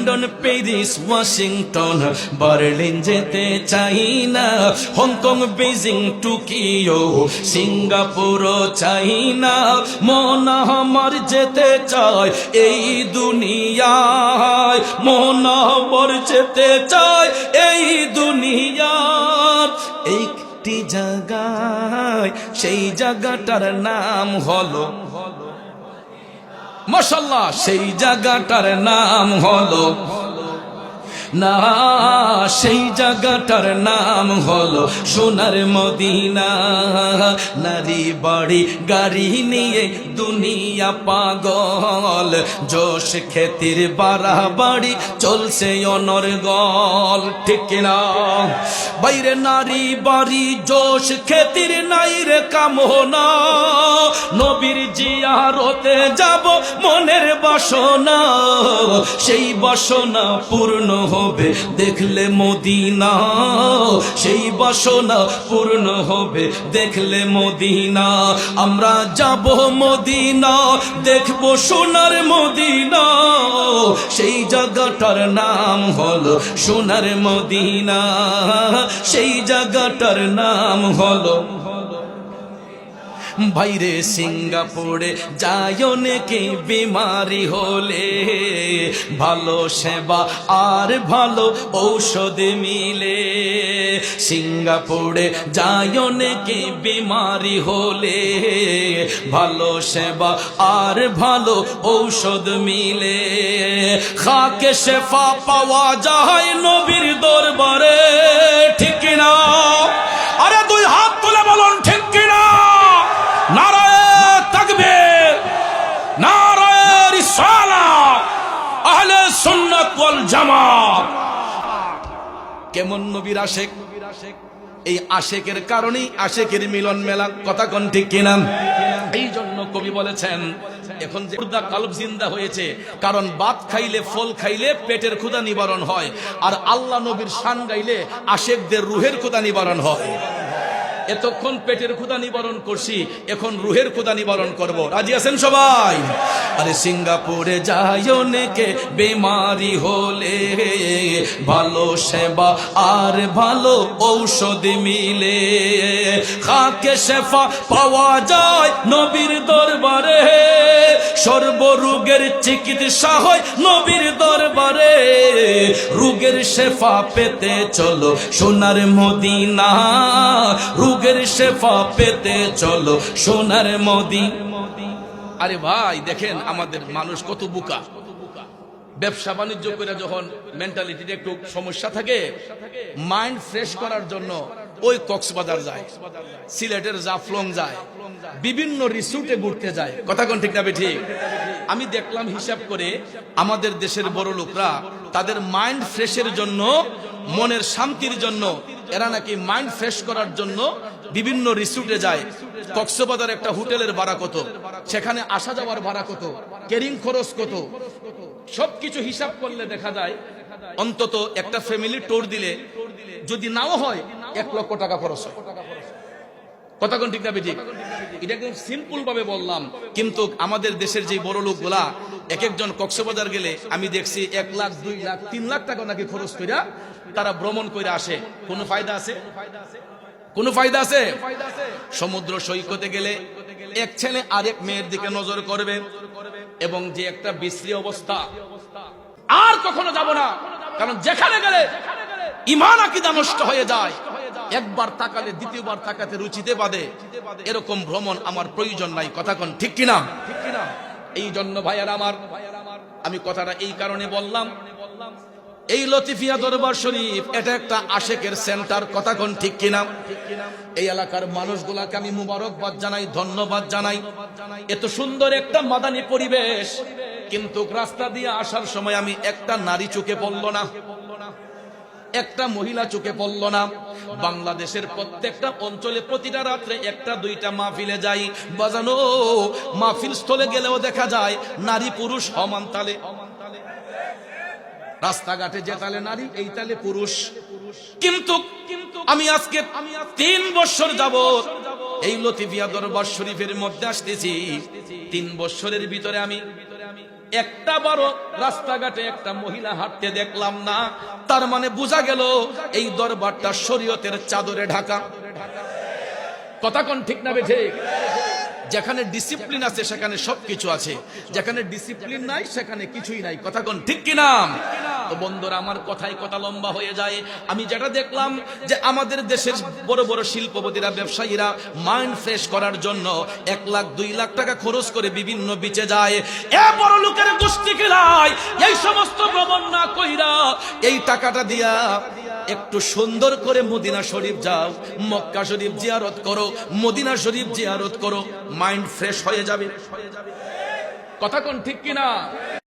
London, Paris, Washington, Berlin যেতে চাই না, হংকং, বেজিং, টোকিও, সিঙ্গাপুরও চাই না, মন আমার যেতে চায় এই দুনিয়ায়, মন আমার যেতে চায় এই দুনিয়ার একটি জায়গায়, সেই জায়গাটার নাম হলো মাশাআল্লাহ, সেই জায়গাটার নাম হলো না, সেই জায়গাটার নাম হলো সোনার মদিনা। নারী বাড়ি গাড়ি নিয়ে দুনিয়া পাগল, জোশ খ্যাতির বাড়াবাড়ি চলছে অনর্গল, ঠিক কিনা বাইরে? নারী বাড়ি জোশ খ্যাতির নাই রে কামনা, নবীর জিয়ারতে যাব মনের বাসনা, সেই বাসনা পূর্ণ হবে দেখলে মদিনা, সেই বাসনা পূর্ণ হবে দেখলে মদিনা। আমরা যাব মদিনা, দেখব সোনার মদিনা, সেই জায়গাটার নাম হলো সোনার মদিনা, সেই জায়গাটার নাম হলো বাইরে সিঙ্গাপুরে যায় অনেকে বিমারি হলে, ভালো সেবা আর ভালো ঔষধ মিলে। সিঙ্গাপুরে যায় অনেকে বিমারি হলে, ভালো সেবা আর ভালো ঔষধ মিলে। খাকে শেফা পাওয়া যায় নবীর দরবারে, ঠিক কিনা? আরে দুই হাত তুলে বলুন ঠিক কিনা? নারায়ে তাকবীর, নারায়ে রিসালাত, আহলে সুন্নাত ওয়াল জামাত। কেমন নবীর আশেক? এই আশেকের কারণেই আশেকের মিলন মেলা, কথা কোন ঠিক কিনা? এই জন্য কবি বলেছেন এখন যে মুর্দা কলব জিন্দা হয়েছে, কারণ ভাত খাইলে ফল খাইলে পেটের ক্ষুধা নিবারণ হয়, আর আল্লাহ নবীর শান গাইলে আশেকদের রুহের ক্ষুধা নিবারণ হয়। এতক্ষণ পেটের ক্ষুধা নিবারণ করছি, এখন রুহের ক্ষুধা নিবারণ করব। রাজি আছেন সবাই? আরে সিঙ্গাপুরে যায় অনেকে বেমারি হলে, ভালো সেবা আর ভালো ঔষধ মিলে। খাকে শেফা পাওয়া যায় নবীর দরবারে, সর্বরোগের চিকিৎসা হয় নবীর দরবারে। রোগের শেফা পেতে চলো সোনার মদিনা, রোগের শেফা পেতে চলো সোনার মদিনা। আরে ভাই দেখেন আমাদের মানুষ কত বোকা। ব্যবসা বাণিজ্য করে যখন মেন্টালিটিতে একটু সমস্যা থাকে, মাইন্ড ফ্রেশ করার জন্য ওই কক্সবাজার যায়, সিলেটের জাফলং যায়, বিভিন্ন রিসোর্টে ঘুরতে যায়, কথা কোন ঠিক না ঠিক? আমি দেখলাম হিসাব করে আমাদের দেশের বড় লোকরা তাদের মাইন্ড ফ্রেশের জন্য, মনের শান্তির জন্য, এরা নাকি মাইন্ড ফ্রেশ করার জন্য বিভিন্ন রিসোর্টে যায়। কক্সবাজার একটা হোটেলের ভাড়া কত, সেখানে আসা যাওয়ার ভাড়া কত, ক্যারিং খরচ কত, সবকিছু হিসাব করলে দেখা যায় অন্তত একটা ফ্যামিলি ট্যুর দিলে যদি নাও হয় 1 লক্ষ টাকা খরচ হয়, কথা কোন ঠিক না ঠিক? এটা একদম সিম্পল ভাবে বললাম, কিন্তু আমাদের দেশের যে বড় লোকগুলা এক একজন কক্সবাজার গেলে আমি দেখছি 1 লাখ 2 লাখ 3 লাখ টাকা নাকি খরচ কইরা তারা ভ্রমণ করে আসে। কোনো ফায়দা আছে? কোনো ফায়দা আছে? সমুদ্র সৈকতে গেলে এক ছেলে আরেক মেয়ের দিকে নজর করবে, এবং যে একটা বিশ্রী অবস্থা, আর কখনো যাব না, কারণ যেখানে গেলে ঈমান আকীদা নষ্ট হয়ে যায়, একবার তাকালে দ্বিতীয়বার তাকাতে রুচিতে বাঁধে, এরকম ভ্রমণ আমার প্রয়োজন নাই, কথা কোন ঠিক কিনা? এই জন্য ভাইয়ারা আমার, আমি কথাটা এই কারণে বললাম, এই লতিফিয়া দরবার শরীফ এটা একটা আশেকের সেন্টার, কথা কোন ঠিক কিনা? এই এলাকার মানুষগুলাকে আমি মুবারকবাদ জানাই, ধন্যবাদ জানাই। এত সুন্দর একটা মাদানী পরিবেশ, কিন্তু রাস্তা দিয়ে আসার সময় আমি একটা নারী চোখে পড়ল না, একটা মহিলা চোখে পড়ল না। বাংলাদেশের প্রত্যেকটা অঞ্চলে প্রতিটা রাত্রে 1-2টা মাহফিলে যাই, বাজানো মাহফিল স্থলে গেলেও দেখা যায় নারী পুরুষ সমান তালে। রাস্তাঘাটে যে তালে নারী, এই তালে পুরুষ। কিন্তু আমি আজকে 3 বছর যাবত এই লতিফিয়া দরবার শরীফের মধ্যে আসতেছি, 3 বছরের ভিতরে আমি একটা বারো রাস্তাঘাটে একটা মহিলা হাঁটতে দেখলাম না। তার মানে বোঝা গেল এই দরবারটা শরীয়তের চাদরে ঢাকা। কথা কোন ঠিক না বেঠিক? যেখানে ডিসিপ্লিন আছে সেখানে সবকিছু আছে, যেখানে ডিসিপ্লিন নাই সেখানে কিছুই নাই। কথা কোন ঠিক কিনা? তো বন্ধুরা, আমার কথাই কথা লম্বা হয়ে যায়। আমি যেটা দেখলাম যে আমাদের দেশের বড় বড় শিল্পপতিরা, ব্যবসায়ীরা মাইন্ড ফ্রেশ করার জন্য 1 লাখ 2 লাখ টাকা খরচ করে বিভিন্ন বিচে যায়। এ বড় লোকের গোষ্ঠী খেলায় এই সমস্ত ভ্রমণ না কইরা এই টাকাটা দিয়া একটু সুন্দর করে মদিনা শরীফ যাও, মক্কা শরীফ জিয়ারত করো, মদিনা শরীফ জিয়ারত করো, মাইন্ড ফ্রেশ হয়ে যাবে। কথা কোন ঠিক কিনা?